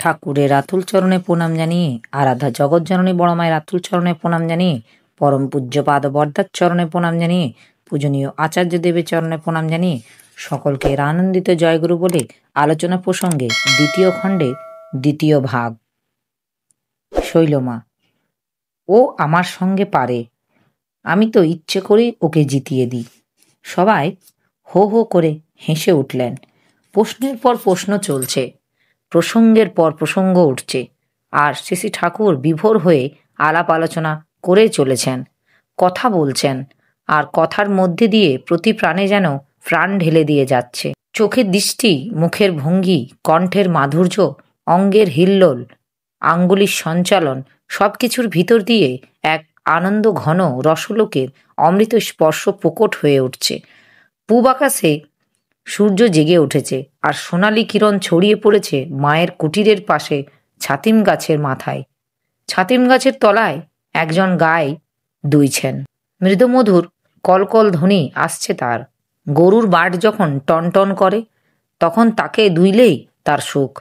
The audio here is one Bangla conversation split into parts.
ঠাকুরের আতুল চরণে প্রণাম জানিয়ে, আরাধ্যা জগৎজননী বড় মায়ের আতুল চরণে প্রণাম জানিয়ে, পরম পূজ্য পাদ বরদার চরণে প্রণাম জানিয়ে, পূজনীয় আচার্য দেবের চরণে প্রণাম জানিয়ে সকলকে আনন্দিত জয়গুরু বলে আলোচনা প্রসঙ্গে দ্বিতীয় খণ্ডে দ্বিতীয় ভাগ। শৈলমা: ও আমার সঙ্গে পারে, আমি তো ইচ্ছে করে ওকে জিতিয়ে দিই। সবাই হো হো করে হেসে উঠলেন। প্রশ্নের পর প্রশ্ন চলছে, প্রসঙ্গের পর প্রসঙ্গ উঠছে, আর শ্রী ঠাকুর বিভোর হয়ে আলাপ আলোচনা করে চলেছেন, কথা বলছেন, আর কথার মধ্যে দিয়ে প্রতি প্রাণে যেন প্রাণ ঢেলে দিয়ে যাচ্ছে। চোখের দৃষ্টি, মুখের ভঙ্গি, কণ্ঠের মাধুর্য, অঙ্গের হিল্লোল, আঙ্গুলির সঞ্চালন, সব কিছুর ভিতর দিয়ে এক আনন্দ ঘন রসলোকের অমৃত স্পর্শ প্রকট হয়ে উঠছে। পূব আকাশে সূর্য জেগে উঠেছে, আর সোনালি কিরণ ছড়িয়ে পড়েছে মায়ের কুটিরের পাশে ছাতিম গাছের মাথায়। ছাতিম গাছের তলায় একজন গাই দুইছেন। মৃদুমধুর কলকল ধ্বনি আসছে তার। গরুর বাট যখন টনটন করে, তখন তাকে দুইলেই তার সুখ।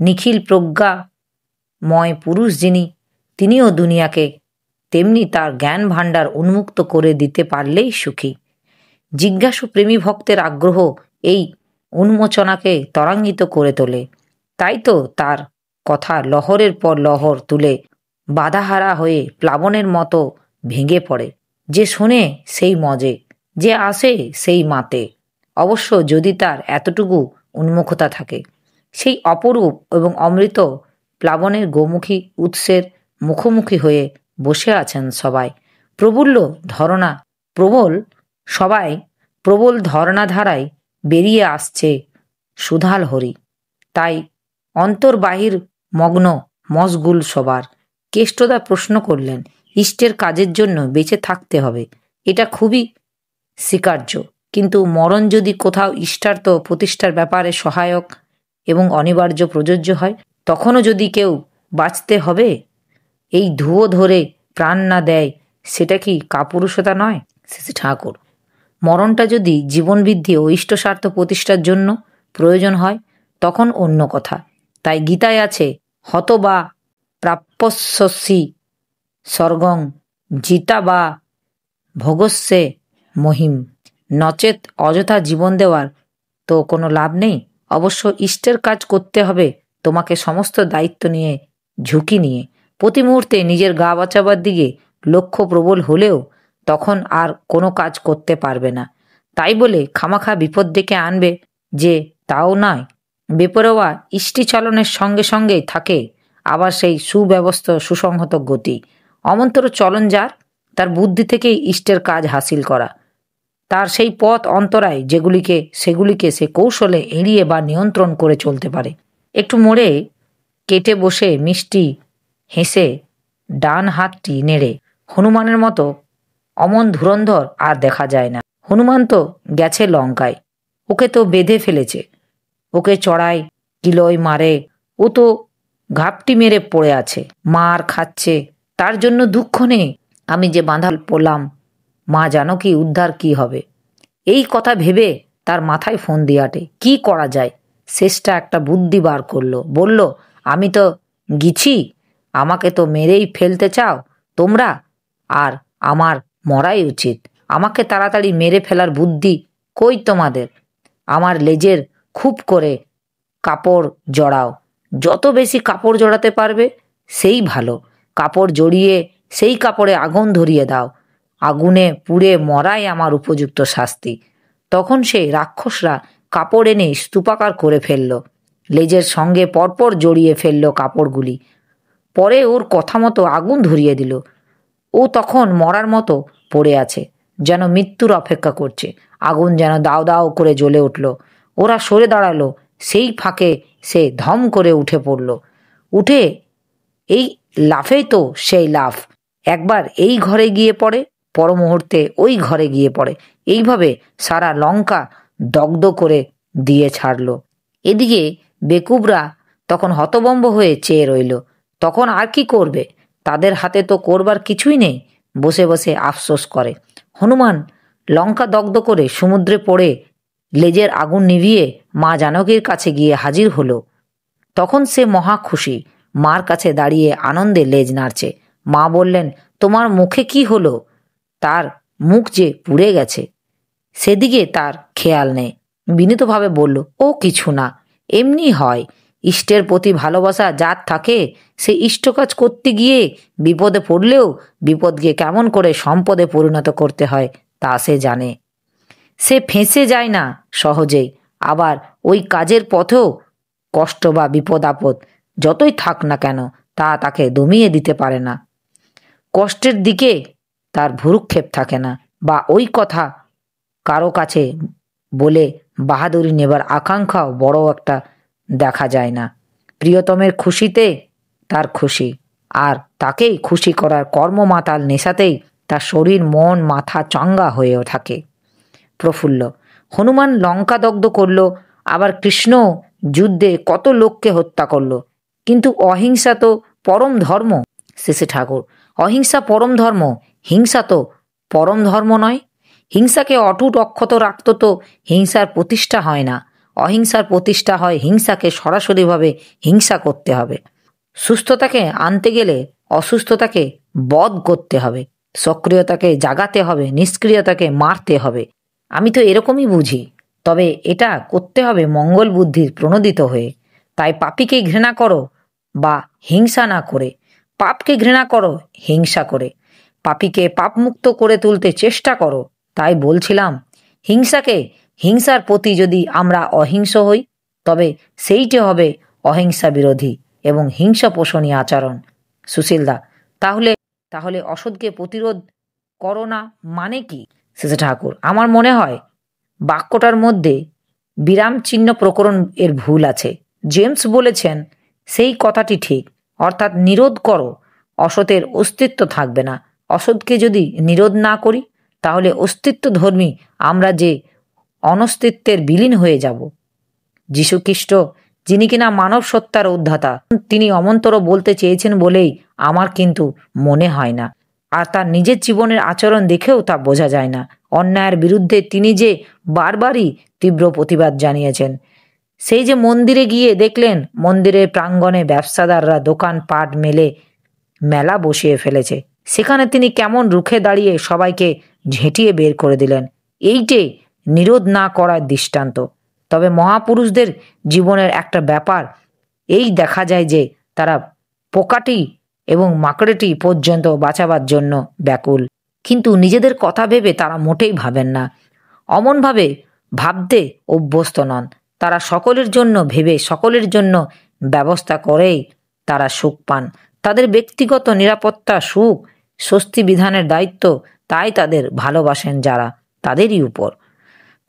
নিখিল প্রজ্ঞাময় পুরুষ যিনি, তিনিও দুনিয়াকে তেমনি তার জ্ঞান ভাণ্ডার উন্মুক্ত করে দিতে পারলেই সুখী। জিজ্ঞাসু প্রেমী ভক্তের আগ্রহ এই উন্মোচনাকে ত্বরান্বিত করে তোলে। তাই তো তার কথা লহরের পর লহর তুলে বাধাহারা হয়ে প্লাবনের মতো ভেঙে পড়ে। যে শোনে সেই মজে, যে আসে সেই মাতে। অবশ্য যদি তার এতটুকু উন্মুখতা থাকে। সেই অপরূপ এবং অমৃত প্লাবনের গোমুখী উৎসের মুখোমুখি হয়ে বসে আছেন সবাই। প্রবল ধরনাধারায় বেরিয়ে আসছে সুধাল হরি। তাই অন্তর্বাহির মগ্ন মশগুল সবার। কেষ্টদা প্রশ্ন করলেন, ইষ্টের কাজের জন্য বেঁচে থাকতে হবে, এটা খুবই স্বীকার্য, কিন্তু মরণ যদি কোথাও ইষ্টার্থ প্রতিষ্ঠার ব্যাপারে সহায়ক এবং অনিবার্য প্রযোজ্য হয়, তখনও যদি কেউ বাঁচতে হবে, এই ধুয়ো ধরে প্রাণ না দেয়, সেটা কি কাপুরুষতা নয়? শ্রী ঠাকুর: মরণটা যদি জীবনবৃদ্ধি ও ইষ্টস্বার্থ প্রতিষ্ঠার জন্য প্রয়োজন হয়, তখন অন্য কথা। তাই গীতায় আছে, হত বা প্রাপ্যস্যসি স্বর্গং জিতা বা ভোগস্যে মহিম। নচেত অযথা জীবন দেওয়ার তো কোনো লাভ নেই। অবশ্য ইষ্টের কাজ করতে হবে তোমাকে সমস্ত দায়িত্ব নিয়ে, ঝুঁকি নিয়ে। প্রতি মুহূর্তে নিজের গা বাঁচাবার দিকে লক্ষ্য প্রবল হলেও তখন আর কোনো কাজ করতে পারবে না। তাই বলে খামাখা বিপদ ডেকে আনবে যে, তাও নয়। বেপরোয়া ইষ্টিচালনের সঙ্গে সঙ্গেই থাকে আবার সেই সুব্যবস্থ সুসংহত গতি। অমন্তর চলন যার, তার বুদ্ধি থেকেই ইষ্টের কাজ হাসিল করা। তার সেই পথ অন্তরায় সেগুলিকে সে কৌশলে এড়িয়ে বা নিয়ন্ত্রণ করে চলতে পারে। একটু মোড়ে কেটে বসে মিষ্টি হেসে ডান হাতটি নেড়ে হনুমানের মতো অমন ধুরন্ধর আর দেখা যায় না। হনুমান তো গেছে লঙ্কায়, ওকে তো বেঁধে ফেলেছে, ওকে চড়ায় কিলয় মারে, ও তো ঘাপটি মেরে পড়ে আছে, মার খাচ্ছে, তার জন্য দুঃখ নেই। আমি যে বাঁধা পড়লাম, মা জানো কি উদ্ধার কি হবে। এই কথা ভেবে তার মাথায় ফোন দিয়ে আটে, কি করা যায়। শেষটা একটা বুদ্ধি বার করলো, বলল, আমি তো গিছি, আমাকে তো মেরেই ফেলতে চাও তোমরা, আর আমার মরাই উচিত। আমাকে তাড়াতাড়ি মেরে ফেলার বুদ্ধি কই তোমাদের? আমার লেজের খুব করে কাপড় জড়াও, যত বেশি কাপড় জড়াতে পারবে সেই ভালো। কাপড় জড়িয়ে সেই কাপড়ে আগুন ধরিয়ে দাও, আগুনে পুড়ে মরাই আমার উপযুক্ত শাস্তি। তখন সেই রাক্ষসরা কাপড় এনে স্তূপাকার করে ফেলল, লেজের সঙ্গে পরপর জড়িয়ে ফেলল কাপড়গুলি। পরে ওর কথা মতো আগুন ধরিয়ে দিল। ও তখন মরার মতো পড়ে আছে, যেন মৃত্যুর অপেক্ষা করছে। আগুন যেন দাও দাও করে জ্বলে উঠল। ওরা সরে দাঁড়ালো, সেই ফাঁকে সে ধম করে উঠে পড়ল। উঠে এই লাফেই তো সেই লাফ, একবার এই ঘরে গিয়ে পড়ে, পর মুহূর্তে ওই ঘরে গিয়ে পড়ে। এইভাবে সারা লঙ্কা দগ্ধ করে দিয়ে ছাড়ল। এদিকে বেকুবরা তখন হতবম্ব হয়ে চেয়ে রইল। তখন আর কি করবে? তাদের হাতে তো করবার কিছুই নেই, বসে বসে আফসোস করে। হনুমান লঙ্কা দগ্ধ করে সমুদ্রে পড়ে লেজের আগুন নিভিয়ে মা জানকীর কাছে গিয়ে হাজির হলো। তখন সে মহা খুশি, মার কাছে দাঁড়িয়ে আনন্দে লেজ নাড়ছে। মা বললেন, তোমার মুখে কি হলো? তার মুখ যে পুড়ে গেছে সেদিকে তার খেয়াল নেই। বিনীতভাবে বলল, ও কিছু না, এমনি হয়। ইষ্টের প্রতি ভালোবাসা যার থাকে সে ইষ্ট কাজ করতে গিয়ে বিপদে পড়লেও বিপদকে কেমন করে সম্পদে পরিণত করতে হয় তা সে জানে। সে ফেঁসে যায় না সহজেই। আবার ওই কাজের পথেও কষ্ট বা বিপদ আপদ যতই থাক না কেন তা তাকে দমিয়ে দিতে পারে না। কষ্টের দিকে তার ভ্রুক্ষেপ থাকে না, বা ওই কথা কারো কাছে বলে বাহাদুরি নেবার আকাঙ্ক্ষাও বড় একটা দেখা যায় না। প্রিয়তমের খুশিতে তার খুশি, আর তাকেই খুশি করার কর্মমাতাল নেশাতেই তার শরীর মন মাথা চাঙ্গা হয়েও থাকে। প্রফুল্ল, হনুমান লঙ্কা দগ্ধ করল, আবার কৃষ্ণ যুদ্ধে কত লোককে হত্যা করল, কিন্তু অহিংসা তো পরম ধর্ম। শেষে ঠাকুর, অহিংসা পরম ধর্ম, হিংসা তো পরম ধর্ম নয়। হিংসাকে অটুট অক্ষত রাখত তো হিংসার প্রতিষ্ঠা হয় না। অহিংসার প্রতিষ্ঠা হয় হিংসাকে সরাসরিভাবে হিংসা করতে হবে। সুস্থতাকে আনতে গেলে অসুস্থতাকে বধ করতে হবে। সক্রিয়তাকে জাগাতে হবে, নিষ্ক্রিয়তাকে মারতে হবে। আমি তো এরকমই বুঝি। তবে এটা করতে হবে মঙ্গল বুদ্ধির প্রণোদিত হয়ে। তাই পাপীকে ঘৃণা করো, বা হিংসা না করে। পাপকে ঘৃণা করো হিংসা করে। পাপীকে পাপমুক্ত করে তুলতে চেষ্টা করো। তাই বলছিলাম, হিংসার প্রতি যদি আমরা অহিংস হই তবে সেইটি হবে অহিংসা বিরোধী এবং হিংসা পোষণী আচরণ। সুশীলদা, তাহলে তাহলে অসৎকে প্রতিরোধ করো না মানে কি? শেষে ঠাকুর, আমার মনে হয় বাক্যটার মধ্যে বিরাম চিহ্ন প্রকরণ এর ভুল আছে। জেমস বলেছেন সেই কথাটি ঠিক, অর্থাৎ নিরোধ করো, অসতের অস্তিত্ব থাকবে না। অসৎকে যদি নিরোধ না করি তাহলে অস্তিত্ব ধর্মী আমরা যে অনস্তিত্বের বিলীন হয়ে যাব। যীশুখ্রিস্ট, যিনি কিনা মানব সত্তার উদ্ধাতা, তিনি অমন্তর বলতে চেয়েছেন বলেই আমার কিন্তু মনে হয় না। আর তার নিজের জীবনের আচরণ দেখেও তা বোঝা যায় না। অন্যায়ের বিরুদ্ধে তিনি যে বারবারই তীব্র প্রতিবাদ জানিয়েছেন। সেই যে মন্দিরে গিয়ে দেখলেন মন্দিরের প্রাঙ্গণে ব্যবসাদাররা দোকান পাট মেলে মেলা বসিয়ে ফেলেছে, সেখানে তিনি কেমন রুখে দাঁড়িয়ে সবাইকে ঝেঁটিয়ে বের করে দিলেন। এইটে নিরোধ না করার দৃষ্টান্ত। তবে মহাপুরুষদের জীবনের একটা ব্যাপার এই দেখা যায় যে তারা পোকাটি এবং মাকড়েটি পর্যন্ত বাঁচাবার জন্য ব্যাকুল, কিন্তু নিজেদের কথা ভেবে তারা মোটেই ভাবেন না। অমনভাবে ভাবতে অভ্যস্ত নন। তারা সকলের জন্য ভেবে সকলের জন্য ব্যবস্থা করেই তারা সুখ পান। তাদের ব্যক্তিগত নিরাপত্তা, সুখ, স্বস্তি বিধানের দায়িত্ব তাই তাদের ভালোবাসেন যারা, তাদেরই উপর।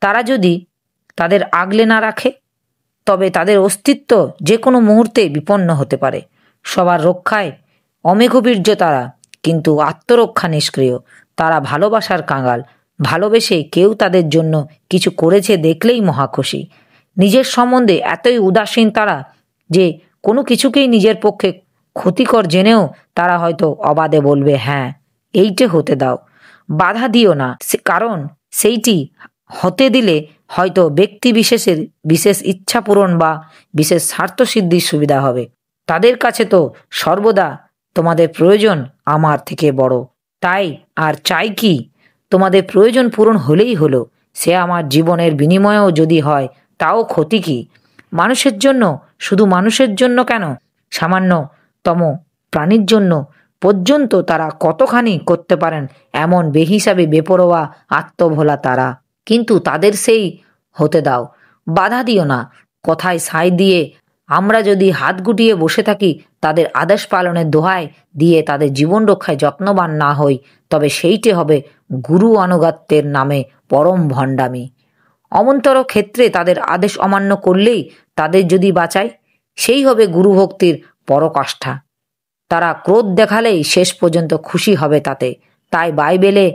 তারা যদি তাদের আগলে না রাখে তবে তাদের অস্তিত্ব যে কোনো মুহূর্তে বিপন্ন হতে পারে। সবার রক্ষায় অমেঘবীর্য তারা, কিন্তু আত্মরক্ষা নিষ্ক্রিয়। তারা ভালোবাসার কাঙাল। ভালোবেসে কেউ তাদের জন্য কিছু করেছে দেখলেই মহাখুশি। নিজের সম্বন্ধে এতই উদাসীন তারা যে কোনো কিছুকেই নিজের পক্ষে ক্ষতিকর জেনেও তারা হয়তো অবাধে বলবে, হ্যাঁ এইটে হতে দাও, বাধা দিও না, কারণ সেইটি হতে দিলে হয়তো ব্যক্তি বিশেষের বিশেষ ইচ্ছা পূরণ বা বিশেষ স্বার্থসিদ্ধির সুবিধা হবে। তাদের কাছে তো সর্বদা তোমাদের প্রয়োজন আমার থেকে বড়। তাই আর চাই কি? তোমাদের প্রয়োজন পূরণ হলেই হলো। সে আমার জীবনের বিনিময়েও যদি হয় তাও ক্ষতি কি? মানুষের জন্য, শুধু মানুষের জন্য কেন, সামান্যতম প্রাণীর জন্য পর্যন্ত তারা কতখানি করতে পারেন এমন বেহিসাবি বেপরোয়া আত্মভোলা তারা। কিন্তু তাদের সেই হতে দাও, বাধা দিও না। কথায় সাই দিয়ে আমরা যদি হাত গুটিয়ে বসে থাকি, তাদের আদেশ পালনের দোহাই দিয়ে তাদের জীবন রক্ষায় যত্নবান না হই, তবে সেইটে হবে গুরু আনুগত্যের নামে পরম ভণ্ডামি। অমন্তর ক্ষেত্রে তাদের আদেশ অমান্য করলেই তাদের যদি বাঁচায়, সেই হবে গুরুভক্তির পরকাষ্ঠা। তারা ক্রোধ দেখালেই শেষ পর্যন্ত খুশি হবে তাতে। তাই বাইবেলে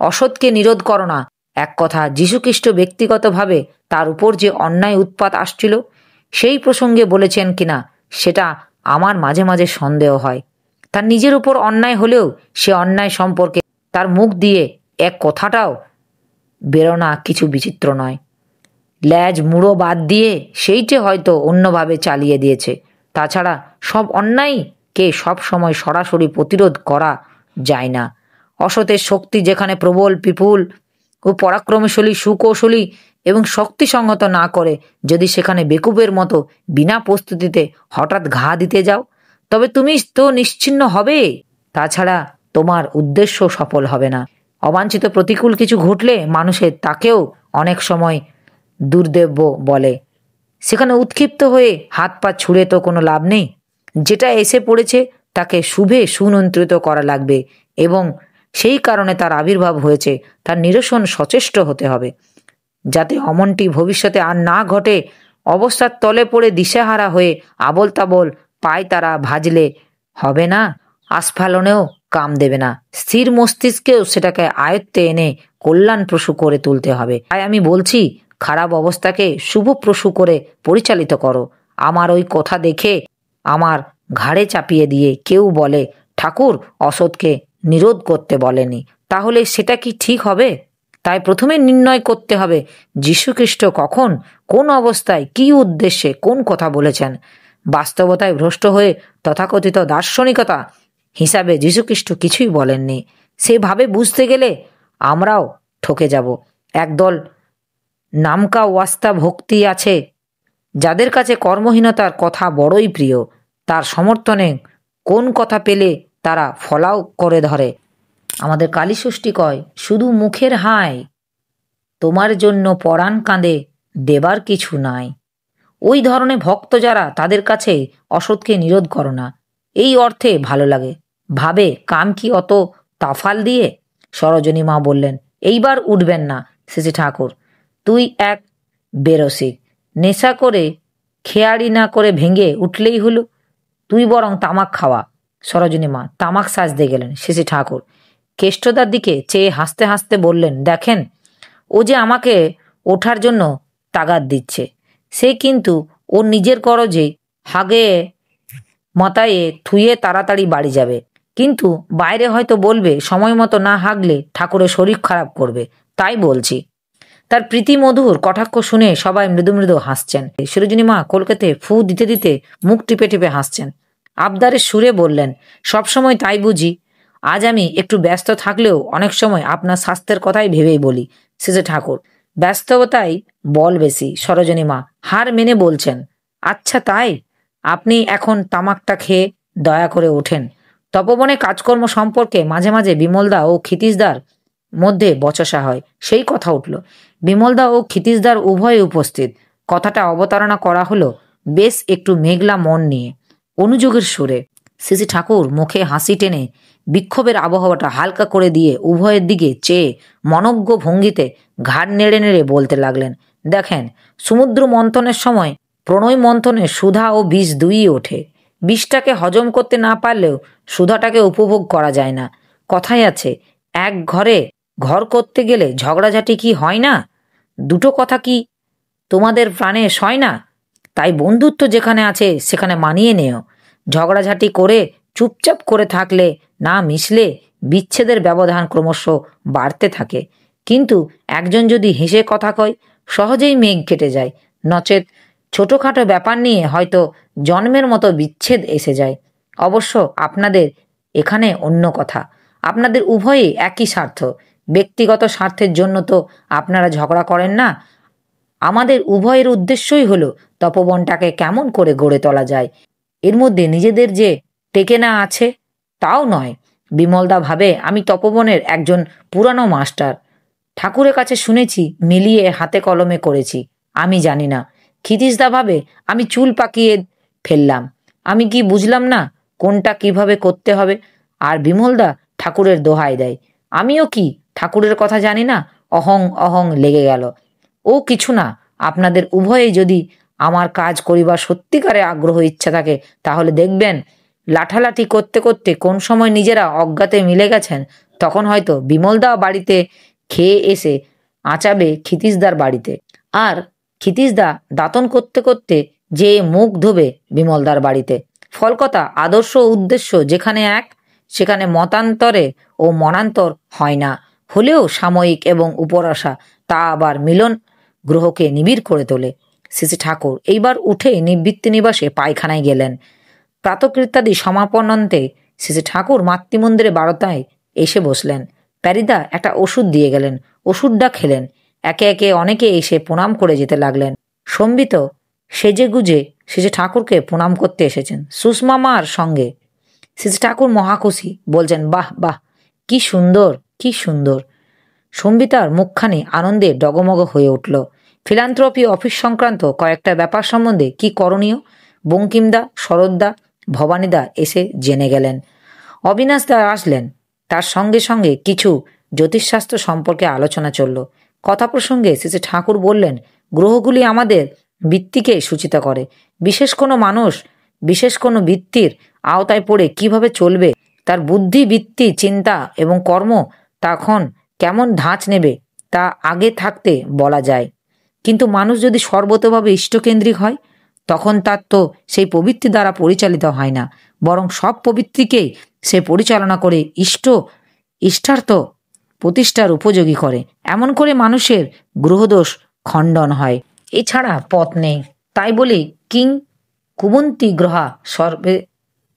অসৎকে নিরোধ করো না এক কথা যীশুখ্রিস্ট ব্যক্তিগতভাবে তার উপর যে অন্যায় উৎপাত আসছিল সেই প্রসঙ্গে বলেছেন কিনা সেটা আমার মাঝে মাঝে সন্দেহ হয়। তার নিজের উপর অন্যায় হলেও সে অন্যায় সম্পর্কে তার মুখ দিয়ে এক কথাটাও বেরোনা কিছু বিচিত্র নয়। ল্যাজ মুড়ো বাদ দিয়ে সেইটে হয়তো অন্যভাবে চালিয়ে দিয়েছে। তাছাড়া সব অন্যায়কে সব সময় সরাসরি প্রতিরোধ করা যায় না। অসতের শক্তি যেখানে প্রবল, বিপুল ও পরাক্রমশালী, সুকৌশলী এবং শক্তিসংহত না করে যদি সেখানে বেকুবের মতো বিনা প্রস্তুতিতে হঠাৎ ঘা দিতে যাও, তবে তুমি তো নিশ্চিহ্ন হবে। তাছাড়া তোমার উদ্দেশ্য সফল হবে না। অবাঞ্ছিত প্রতিকূল কিছু ঘটলে মানুষের তাকেও অনেক সময় দুর্দেব্য বলে। সেখানে উৎক্ষিপ্ত হয়ে হাত পা ছুঁড়ে তো কোনো লাভ নেই। যেটা এসে পড়েছে তাকে শুভে সুনিয়ন্ত্রিত করা লাগবে এবং সেই কারণে তার আবির্ভাব হয়েছে, তার নিরসন সচেষ্ট হতে হবে, যাতে অমনটি ভবিষ্যতে আর না ঘটে। অবস্থার তলে পড়ে দিশেহারা হয়ে আবল তাবল পায় তারা ভাজলে হবে না, আস্ফালনেও কাম দেবে না। স্থির মস্তিষ্কেও সেটাকে আয়ত্তে এনে কল্যাণপ্রসূ করে তুলতে হবে। তাই আমি বলছি, খারাপ অবস্থাকে শুভপ্রসূ করে পরিচালিত করো। আমার ওই কথা দেখে আমার ঘাড়ে চাপিয়ে দিয়ে কেউ বলে ঠাকুর অসৎকে নিরোধ করতে বলেনি, তাহলে সেটা কি ঠিক হবে? তাই প্রথমে নির্ণয় করতে হবে যীশুখ্রিস্ট কখন, কোন অবস্থায়, কি উদ্দেশ্যে কোন কথা বলেছেন। বাস্তবতায় ভ্রষ্ট হয়ে তথাকথিত দার্শনিকতা হিসাবে যীশুখ্রিস্ট কিছুই বলেননি। সেভাবে বুঝতে গেলে আমরাও ঠকে যাব। একদল নামকা ওয়াস্তা ভক্তি আছে যাদের কাছে কর্মহীনতার কথা বড়ই প্রিয়। তার সমর্থনে কোন কথা পেলে তারা ফলাও করে ধরে। আমাদের কালীষষ্ঠী কয়, শুধু মুখের হায়, তোমার জন্য পরাণ কাঁদে, দেবার কিছু নাই। ওই ধরনের ভক্ত যারা, তাদের কাছে অসৎকে নিরোধ করো না। এই অর্থে ভালো লাগে। ভাবে কাম কি অত তাফাল দিয়ে? সরোজিনী মা বললেন, এইবার উঠবেন না শ্রী ঠাকুর, তুই এক বেরসিক, নেশা করে খেয়াড়ি না করে ভেঙে উঠলেই হলো। তুই বরং তামাক খাওয়া। সরোজিনী মা তামাক সাজতে গেলেন। শ্রী ঠাকুর কেষ্টদার দিকে চেয়ে হাসতে হাসতে বললেন, দেখেন, ও যে আমাকে ওঠার জন্য তাগাদ দিচ্ছে, সে কিন্তু ওর নিজের করজে হাগে মাথায়ে থুয়ে তাড়াতাড়ি বাড়ি যাবে, কিন্তু বাইরে হয়তো বলবে সময় মতো না হাগলে ঠাকুরের শরীর খারাপ করবে। তাই বলছি। তার প্রীতিমধুর কটাক্ষ শুনে সবাই মৃদু মৃদু হাসছেন। সরোজিনী মা কলকাতে ফু দিতে দিতে মুখ টিপে টিপে হাসছেন। আবদারের সুরে বললেন, সবসময় তাই বুঝি? আজ আমি একটু ব্যস্ত থাকলেও অনেক সময় আপনার স্বাস্থ্যের কথাই ভেবেই বলি। শ্রী ঠাকুর ব্যস্ততাই বল বেশি। সরোজিনী মা হার মেনে বলছেন, আচ্ছা তাই? আপনি এখন তামাকটা খেয়ে দয়া করে ওঠেন। তপবনে কাজকর্ম সম্পর্কে মাঝে মাঝে বিমলদা ও ক্ষিতীশদার মধ্যে বচসা হয়। সেই কথা উঠল। বিমলদা ও ক্ষিতীশদার উভয়ে উপস্থিত। কথাটা অবতারণা করা হলো বেশ একটু মেঘলা মন নিয়ে, অনুযোগের সুরে। শ্রী ঠাকুর মুখে হাসি টেনে বিক্ষোভের আবহাওয়াটা হালকা করে দিয়ে উভয়ের দিকে চেয়ে মনজ্ঞ ভঙ্গিতে ঘাড় নেড়ে নেড়ে বলতে লাগলেন, দেখেন, সমুদ্র মন্থনের সময় প্রণয় মন্থনে সুধা ও বিষ দুইই ওঠে। বিষটাকে হজম করতে না পারলেও সুধাটাকে উপভোগ করা যায় না। কথাই আছে, এক ঘরে ঘর করতে গেলে ঝগড়াঝাটি কি হয় না? দুটো কথা কি তোমাদের প্রাণে সয় না? তাই বন্ধুত্ব যেখানে আছে সেখানে মানিয়ে নেও। ঝগড়াঝাটি করে চুপচাপ করে থাকলে, না মিশলে বিচ্ছেদের ব্যবধান ক্রমশ বাড়তে থাকে। কিন্তু একজন যদি হেসে কথা কয়, সহজেই মেঘ কেটে যায়। নচেত ছোটখাটো ব্যাপার নিয়ে হয়তো জন্মের মতো বিচ্ছেদ এসে যায়। অবশ্য আপনাদের এখানে অন্য কথা। আপনাদের উভয়ে একই স্বার্থ। ব্যক্তিগত স্বার্থের জন্য তো আপনারা ঝগড়া করেন না। আমাদের উভয়ের উদ্দেশ্যই হলো তপবনটাকে কেমন করে গড়ে তোলা যায়। এর মধ্যে নিজেদের যে টেকে না আছে তাও নয়। বিমলদা ভাবে আমি তপবনের একজন পুরানো মাস্টার। ঠাকুরের কাছে শুনেছি, মিলিয়ে হাতে কলমে করেছি। আমি জানি না। ক্ষিতীশদা ভাবে আমি চুল পাকিয়ে ফেললাম। আমি কি বুঝলাম না কোনটা কিভাবে করতে হবে? আর বিমলদা ঠাকুরের দোহাই দেয়, আমিও কি ঠাকুরের কথা জানি না? অহং অহং লেগে গেল। ও কিছু না। আপনাদের উভয়েই যদি আমার কাজ করিবার সত্যিকারে আগ্রহ ইচ্ছা থাকে, তাহলে দেখবেন লাঠালাঠি করতে করতে কোন সময় নিজেরা অজ্ঞাতে মিলে গেছেন, তখন হয়তো বিমলদা বাড়িতে খেয়ে এসে আঁচাবে ক্ষিতীশদার বাড়িতে, আর ক্ষিতীশদা দাঁতন করতে করতে যে মুখ ধোবে বিমলদার বাড়িতে। ফলকথা, আদর্শ উদ্দেশ্য যেখানে এক, সেখানে মতান্তরে ও মনান্তর হয় না। হলেও সাময়িক এবং উপরাশা তা আবার মিলন গ্রহকে নিবিড় করে তোলে। শ্রী ঠাকুর এইবার উঠে নিবৃত্তি নিবাসে পায়খানায় গেলেন। প্রাতকৃত্যাদি সমাপনান্তে শ্রী ঠাকুর মাতৃমন্দিরে বারতায় এসে বসলেন। প্যারিদা একটা ওষুধ দিয়ে গেলেন, ওষুধটা খেলেন। একে একে অনেকে এসে প্রণাম করে যেতে লাগলেন। সম্বিত সেজে গুজে শ্রী ঠাকুরকে প্রণাম করতে এসেছেন সুষমা মার সঙ্গে। শ্রী ঠাকুর মহাখুশি, বলছেন, বাহ বাহ, কি সুন্দর, কি সুন্দর। সম্বিতার মুখখানি আনন্দে ডগমগ হয়ে উঠল। ফিলান্থ্রপি অফিস সংক্রান্ত কয়েকটা ব্যাপার সম্বন্ধে কি করণীয় বঙ্কিমদা, শরৎদা, ভবানীদা এসে জেনে গেলেন। অবিনাশদা আসলেন। তার সঙ্গে সঙ্গে কিছু জ্যোতিষশাস্ত্র সম্পর্কে আলোচনা চলল। কথা প্রসঙ্গে শ্রী ঠাকুর বললেন, গ্রহগুলি আমাদের বৃত্তিকে সূচিত করে। বিশেষ কোনো মানুষ বিশেষ কোনো বৃত্তির আওতায় পড়ে কিভাবে চলবে, তার বুদ্ধি, বৃত্তি, চিন্তা এবং কর্ম তখন কেমন ধাঁচ নেবে তা আগে থাকতে বলা যায়। কিন্তু মানুষ যদি সর্বতভাবে ইষ্টকেন্দ্রিক হয়, তখন তার তো সেই প্রবৃত্তি দ্বারা পরিচালিত হয় না, বরং সব প্রবৃত্তিকেই সে পরিচালনা করে ইষ্টার্থ প্রতিষ্ঠার উপযোগী করে। এমন করে মানুষের গ্রহদোষ খণ্ডন হয়। এছাড়া পথ নেই। তাই বলি কিং কুবন্তী গ্রহা সর্বে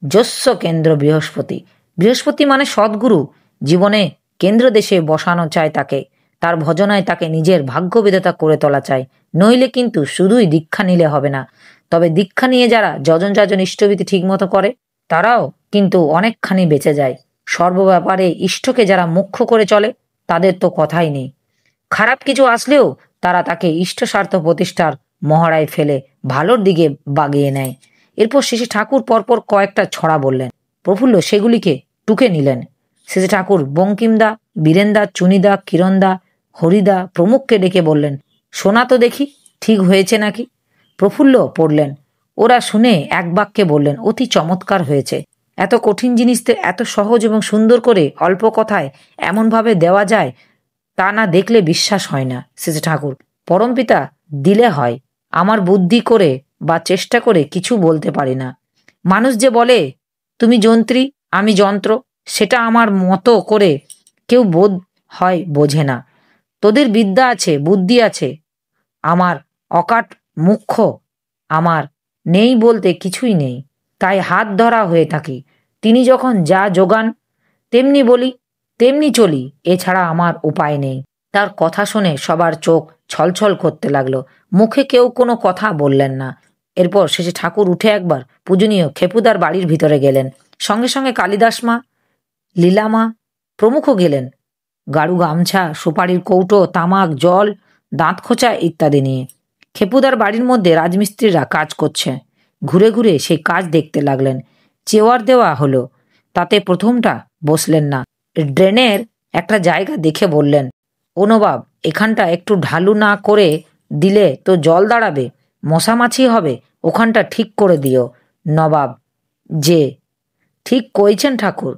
যস্য কেন্দ্র বৃহস্পতি। বৃহস্পতি মানে সদ্গুরু। জীবনে কেন্দ্র দেশে বসানো চায় তাকে, তার ভজনায় তাকে নিজের ভাগ্য বিধাতা করে তোলা চায়। নইলে কিন্তু শুধুই দীক্ষা নিলে হবে না। তবে দীক্ষা নিয়ে যারা যজন যাজন ইষ্টবিধি ঠিক মতো করে, তারাও কিন্তু অনেকখানি বেঁচে যায়। সর্বব্যাপারে ইষ্টকে যারা মুখ্য করে চলে, তাদের তো কথাই নেই। খারাপ কিছু আসলেও তারা তাকে ইষ্ট স্বার্থ প্রতিষ্ঠার মহড়ায় ফেলে ভালোর দিকে বাগিয়ে নেয়। এরপর শ্রী ঠাকুর পরপর কয়েকটা ছড়া বললেন। প্রফুল্ল সেগুলিকে টুকে নিলেন। শ্রী ঠাকুর বঙ্কিমদা, বীরেন্দা, চুনিদা, কিরণদা, হরিদা প্রমুখকে ডেকে বললেন, শোনা তো দেখি, ঠিক হয়েছে নাকি? প্রফুল্ল পড়লেন। ওরা শুনে এক বাক্যে বললেন, অতি চমৎকার হয়েছে। এত কঠিন জিনিসতে এত সহজ এবং সুন্দর করে অল্প কথায় এমনভাবে দেওয়া যায়, তা না দেখলে বিশ্বাস হয় না। শ্রী ঠাকুর, পরমপিতা দিলে হয়, আমার বুদ্ধি করে বা চেষ্টা করে কিছু বলতে পারি না। মানুষ যে বলে তুমি যন্ত্রী আমি যন্ত্র, সেটা আমার মতো করে কেউ বোধ হয় বোঝে না। তোদের বিদ্যা আছে, বুদ্ধি আছে, আমার অকাট মুখ্য, আমার নেই বলতে কিছুই নেই। তাই হাত ধরা হয়ে থাকি। তিনি যখন যা যোগান তেমনি বলি, তেমনি চলি, এছাড়া আমার উপায় নেই। তার কথা শুনে সবার চোখ ছলছল করতে লাগলো। মুখে কেউ কোনো কথা বললেন না। এরপর শেষে ঠাকুর উঠে একবার পূজনীয় খেপুদার বাড়ির ভিতরে গেলেন। সঙ্গে সঙ্গে কালিদাস মা, লীলামা প্রমুখ গেলেন, গাড়ু গামছা, সুপারির কৌটো, তামাক, জল, দাঁত খোঁচা ইত্যাদি নিয়ে। খেপুদার বাড়ির মধ্যে রাজমিস্ত্রিরা কাজ করছে। ঘুরে ঘুরে সেই কাজ দেখতে লাগলেন। চেওয়ার দেওয়া হলো, তাতে প্রথমটা বসলেন না। ড্রেনের একটা জায়গা দেখে বললেন, ও নবাব, এখানটা একটু ঢালু না করে দিলে তো জল দাঁড়াবে, মশামাছি হবে, ওখানটা ঠিক করে দিও। নবাব, যে ঠিক কইছেন ঠাকুর,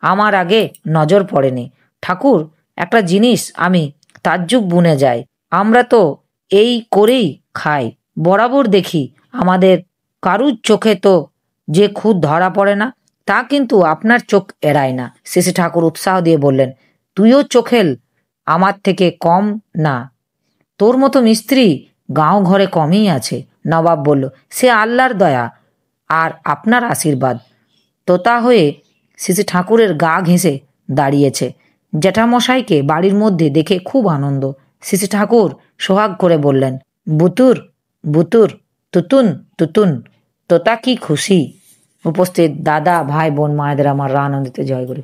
আমার আগে নজর পড়েনি। ঠাকুর, একটা জিনিস আমি তাজ্জুব বুনে যাই। আমরা তো এই করেই খাই, বরাবর দেখি আমাদের কারুর চোখে তো যে খুদ ধরা পড়ে না, তা কিন্তু আপনার চোখ এড়ায় না। শেষে ঠাকুর উৎসাহ দিয়ে বললেন, তুইও চোখেল আমার থেকে কম না। তোর মতো মিস্ত্রি গাঁও ঘরে কমই আছে। নবাব বলল, সে আল্লাহর দয়া আর আপনার আশীর্বাদ। তোতা হয়ে শ্রী ঠাকুরের গা ঘেঁষে দাঁড়িয়েছে। জ্যাঠামশাইকে বাড়ির মধ্যে দেখে খুব আনন্দ। শ্রী ঠাকুর সোহাগ করে বললেন, বুতুর বুতুর, তুতুন তুতুন, তোতা কি খুশি। উপস্থিত দাদা, ভাই, বোন, মায়েদের আমার আনন্দিত জয় করি।